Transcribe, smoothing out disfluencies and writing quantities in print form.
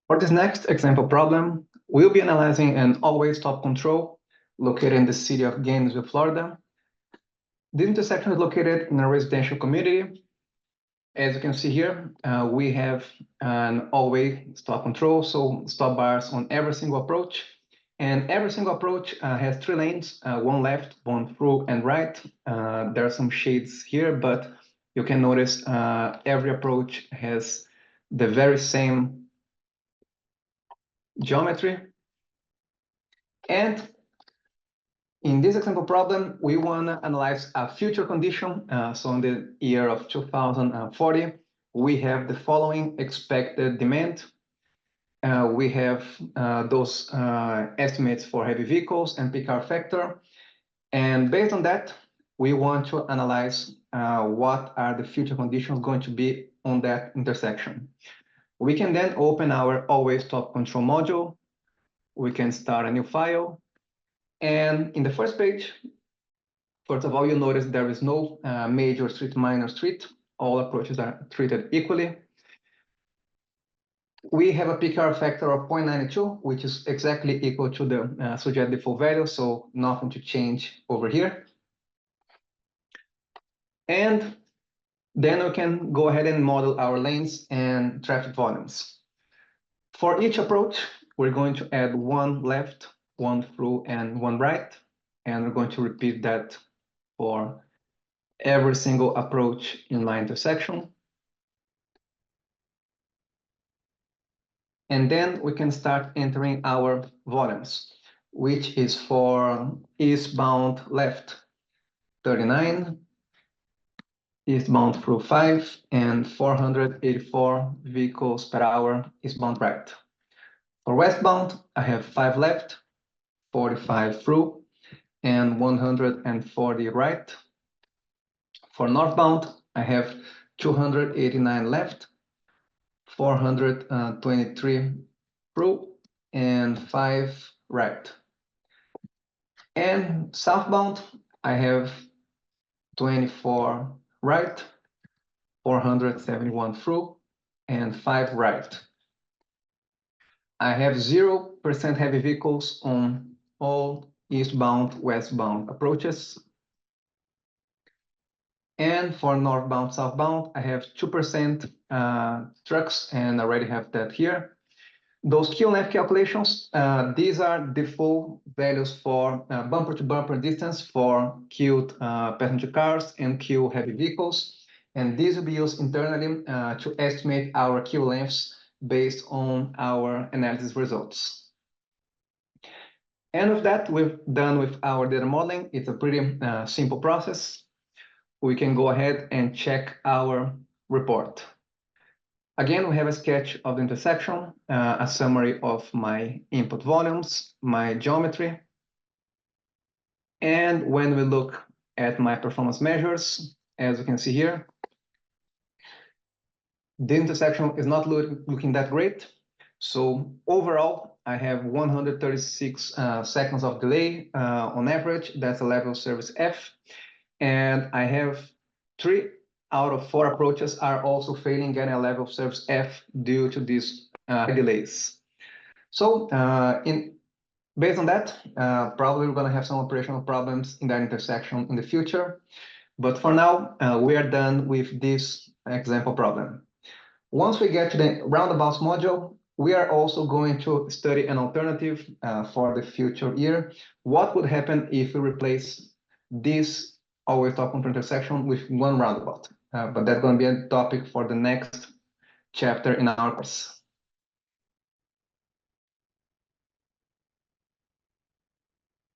For this next example problem, we'll be analyzing an always stop control located in the city of Gainesville, Florida. The intersection is located in a residential community. As you can see here, we have an always stop control, so stop bars on every single approach. And every single approach has 3 lanes, one left, one through, and right. There are some shades here, but you can notice every approach has the very same geometry. And in this example problem, we want to analyze a future condition. So in the year of 2040, we have the following expected demand. We have those estimates for heavy vehicles and peak hour factor. And based on that, we want to analyze what are the future conditions going to be on that intersection. We can then open our always stop control module. We can start a new file. And in the first page, first of all, you'll notice there is no major street, minor street. All approaches are treated equally. We have a peak hour factor of 0.92, which is exactly equal to the suggested default value, so nothing to change over here. And then we can go ahead and model our lanes and traffic volumes. For each approach, we're going to add one left, one through, and one right. And we're going to repeat that for every single approach in line intersection. And then we can start entering our volumes, which is for eastbound left, 39, eastbound through 5, and 484 vehicles per hour eastbound right. For westbound, I have 5 left, 45 through, and 140 right. For northbound, I have 289 left, 423 through, and 5 right. And southbound, I have 24 right, 471 through, and 5 right. I have 0% heavy vehicles on all eastbound, westbound approaches. And for northbound, southbound, I have 2% trucks, and I already have that here. Those QNF calculations, these are default values for bumper-to-bumper distance for queued passenger cars and queue heavy vehicles. And these will be used internally to estimate our queue lengths based on our analysis results. And with that, we've done with our data modeling. It's a pretty simple process. We can go ahead and check our report. Again, we have a sketch of the intersection, a summary of my input volumes, my geometry. And when we look at my performance measures, as you can see here, the intersection is not looking that great. So overall, I have 136 seconds of delay on average. That's a level of service F. And I have 3 out of 4 approaches are also failing getting a level of service F due to these delays. So based on that, probably we're going to have some operational problems in that intersection in the future. But for now, we are done with this example problem. Once we get to the roundabouts module, we are also going to study an alternative for the future year. What would happen if we replace this always stop control intersection with one roundabout? But that's going to be a topic for the next chapter in our course.